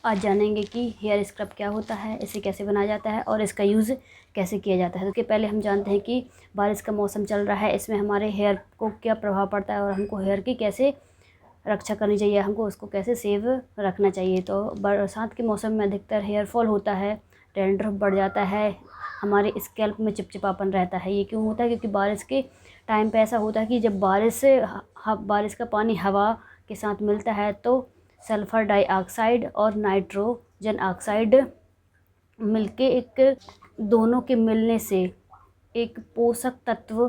आज जानेंगे कि हेयर स्क्रब क्या होता है, इसे कैसे बनाया जाता है और इसका यूज़ कैसे किया जाता है। तो पहले हम जानते हैं कि बारिश का मौसम चल रहा है, इसमें हमारे हेयर को क्या प्रभाव पड़ता है और हमको हेयर की कैसे रक्षा करनी चाहिए, हमको उसको कैसे सेव रखना चाहिए। तो बरसात के मौसम में अधिकतर हेयर फॉल होता है, डैंड्रफ बढ़ जाता है, हमारे स्कैल्प में चिपचिपापन रहता है। ये क्यों होता है? क्योंकि बारिश के टाइम पे ऐसा होता है कि जब बारिश का पानी हवा के साथ मिलता है तो सल्फ़र डाइऑक्साइड और नाइट्रोजन ऑक्साइड मिलके दोनों के मिलने से एक पोषक तत्व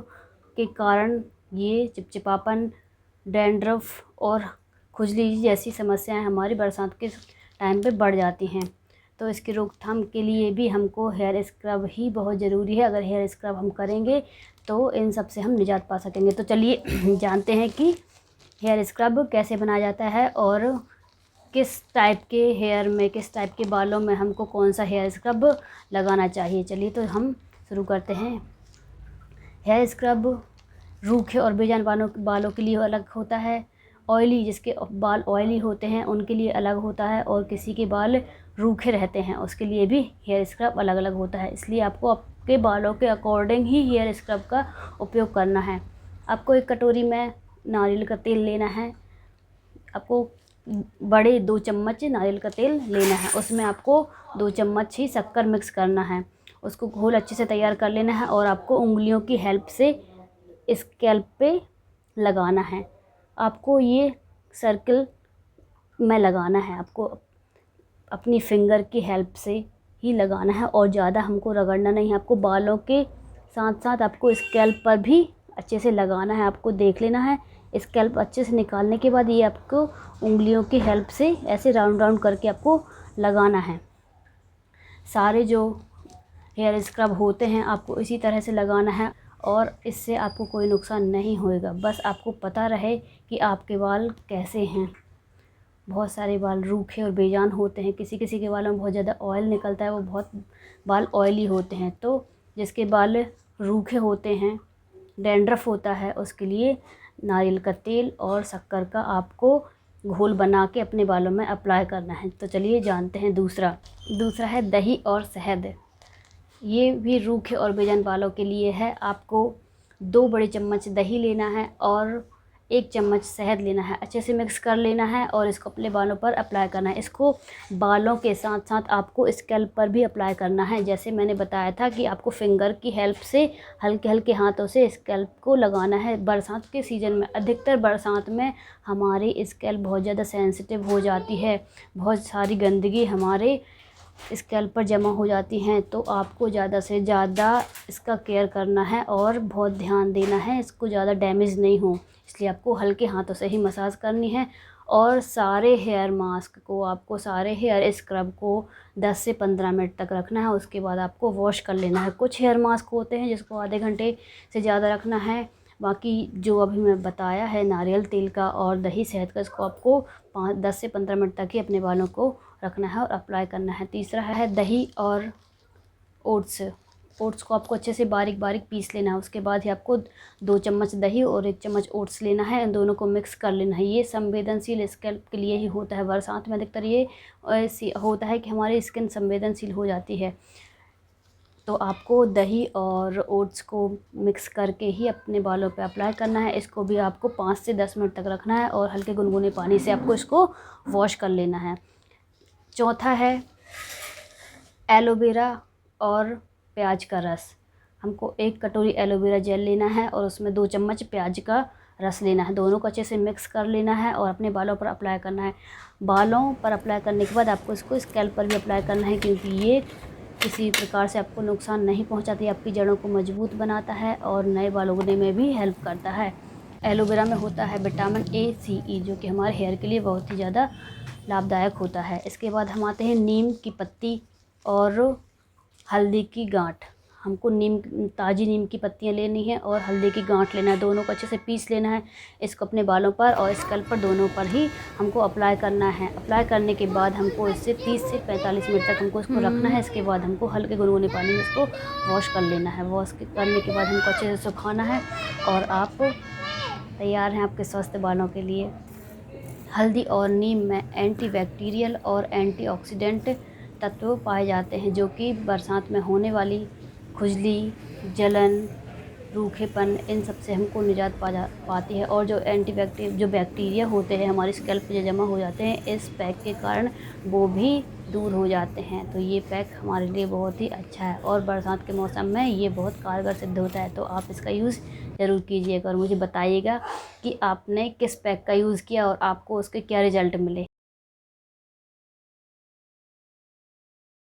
के कारण ये चिपचिपापन, डैंड्रफ और खुजली जैसी समस्याएं हमारी बरसात के टाइम पे बढ़ जाती हैं। तो इसकी रोकथाम के लिए भी हमको हेयर स्क्रब ही बहुत ज़रूरी है। अगर हेयर स्क्रब हम करेंगे तो इन सब से हम निजात पा सकेंगे। तो चलिए जानते हैं कि हेयर स्क्रब कैसे बनाया जाता है और किस टाइप के हेयर में, किस टाइप के बालों में हमको कौन सा हेयर स्क्रब लगाना चाहिए। चलिए तो हम शुरू करते हैं। हेयर स्क्रब रूखे और बेजान बालों के लिए अलग होता है। ऑयली, जिसके बाल ऑयली होते हैं उनके लिए अलग होता है, और किसी के बाल रूखे रहते हैं उसके लिए भी हेयर स्क्रब अलग अलग होता है। इसलिए आपको आपके बालों के अकॉर्डिंग ही हेयर स्क्रब का उपयोग करना है। आपको एक कटोरी में नारियल का तेल लेना है। आपको बड़े 2 चम्मच नारियल का तेल लेना है, उसमें आपको 2 चम्मच ही शक्कर मिक्स करना है। उसको घोल अच्छे से तैयार कर लेना है और आपको उंगलियों की हेल्प से स्कैल्प पे लगाना है। आपको ये सर्किल में लगाना है, आपको अपनी फिंगर की हेल्प से ही लगाना है और ज़्यादा हमको रगड़ना नहीं है। आपको बालों के साथ साथ आपको स्कैल्प पर भी अच्छे से लगाना है। आपको देख लेना है, स्कैल्प अच्छे से निकालने के बाद ये आपको उंगलियों की हेल्प से ऐसे राउंड राउंड करके आपको लगाना है। सारे जो हेयर स्क्रब होते हैं आपको इसी तरह से लगाना है और इससे आपको कोई नुकसान नहीं होएगा। बस आपको पता रहे कि आपके बाल कैसे हैं। बहुत सारे बाल रूखे और बेजान होते हैं, किसी किसी के बालों में बहुत ज़्यादा ऑयल निकलता है, वो बहुत बाल ऑयली होते हैं। तो जिसके बाल रूखे होते हैं, डैंड्रफ होता है, उसके लिए नारियल का तेल और शक्कर का आपको घोल बना के अपने बालों में अप्लाई करना है। तो चलिए जानते हैं दूसरा है दही और शहद। ये भी रूखे और बेजान बालों के लिए है। आपको 2 बड़े चम्मच दही लेना है और 1 चम्मच शहद लेना है। अच्छे से मिक्स कर लेना है और इसको अपने बालों पर अप्लाई करना है। इसको बालों के साथ साथ आपको स्कैल्प पर भी अप्लाई करना है। जैसे मैंने बताया था कि आपको फिंगर की हेल्प से हल्के हल्के हाथों से स्कैल्प को लगाना है। बरसात के सीज़न में, अधिकतर बरसात में हमारी स्कैल्प बहुत ज़्यादा सेंसिटिव हो जाती है, बहुत सारी गंदगी हमारे स्कैल्प पर जमा हो जाती हैं। तो आपको ज़्यादा से ज़्यादा इसका केयर करना है और बहुत ध्यान देना है, इसको ज़्यादा डैमेज नहीं हो, इसलिए आपको हल्के हाथों से ही मसाज करनी है। और सारे हेयर स्क्रब को 10 से 15 मिनट तक रखना है। उसके बाद आपको वॉश कर लेना है। कुछ हेयर मास्क होते हैं जिसको आधे घंटे से ज़्यादा रखना है। बाकी जो अभी मैं बताया है नारियल तेल का और दही शहद का, इसको आपको 10 से 15 मिनट तक ही अपने बालों को रखना है और अप्लाई करना है। तीसरा है दही और ओट्स। ओट्स को आपको अच्छे से बारीक बारीक पीस लेना है। उसके बाद ही आपको 2 चम्मच दही और 1 चम्मच ओट्स लेना है। इन दोनों को मिक्स कर लेना है। ये संवेदनशील स्कैल्प के लिए ही होता है। बरसात में अधिकतर ये ऐसी होता है कि हमारी स्किन संवेदनशील हो जाती है। तो आपको दही और ओट्स को मिक्स करके ही अपने बालों पे अप्लाई करना है। इसको भी आपको 5 से 10 मिनट तक रखना है और हल्के गुनगुने पानी से आपको इसको वॉश कर लेना है। चौथा है एलोवेरा और प्याज का रस। हमको 1 कटोरी एलोवेरा जेल लेना है और उसमें 2 चम्मच प्याज का रस लेना है। दोनों को अच्छे से मिक्स कर लेना है और अपने बालों पर अप्लाई करना है। बालों पर अप्लाई करने के बाद आपको इसको स्कैल्प पर भी अप्लाई करना है, क्योंकि ये किसी प्रकार से आपको नुकसान नहीं पहुंचाती, आपकी जड़ों को मजबूत बनाता है और नए बाल उगने में भी हेल्प करता है। एलोवेरा में होता है विटामिन ए, सी, ई, जो कि हमारे हेयर के लिए बहुत ही ज़्यादा लाभदायक होता है। इसके बाद हम आते हैं नीम की पत्ती और हल्दी की गांठ। हमको ताज़ी नीम की पत्तियां लेनी है और हल्दी की गांठ लेना है। दोनों को अच्छे से पीस लेना है। इसको अपने बालों पर और स्कैल्प पर, दोनों पर ही हमको अप्लाई करना है। अप्लाई करने के बाद हमको इससे 30 से 45 मिनट तक हमको इसको रखना है। इसके बाद हमको हल्के गुनगुने पानी में इसको वॉश कर लेना है। वॉश करने के बाद हमको अच्छे से सुखाना है और आप तैयार हैं आपके स्वस्थ बालों के लिए। हल्दी और नीम में एंटीबैक्टीरियल और एंटीऑक्सीडेंट तत्व पाए जाते हैं, जो कि बरसात में होने वाली खुजली, जलन, रूखेपन, इन सब से हमको निजात पाती है। और जो बैक्टीरिया होते हैं हमारी स्कैल्प पे जो जमा हो जाते हैं, इस पैक के कारण वो भी दूर हो जाते हैं। तो ये पैक हमारे लिए बहुत ही अच्छा है और बरसात के मौसम में ये बहुत कारगर सिद्ध होता है। तो आप इसका यूज़ ज़रूर कीजिएगा और मुझे बताइएगा कि आपने किस पैक का यूज़ किया और आपको उसके क्या रिज़ल्ट मिले।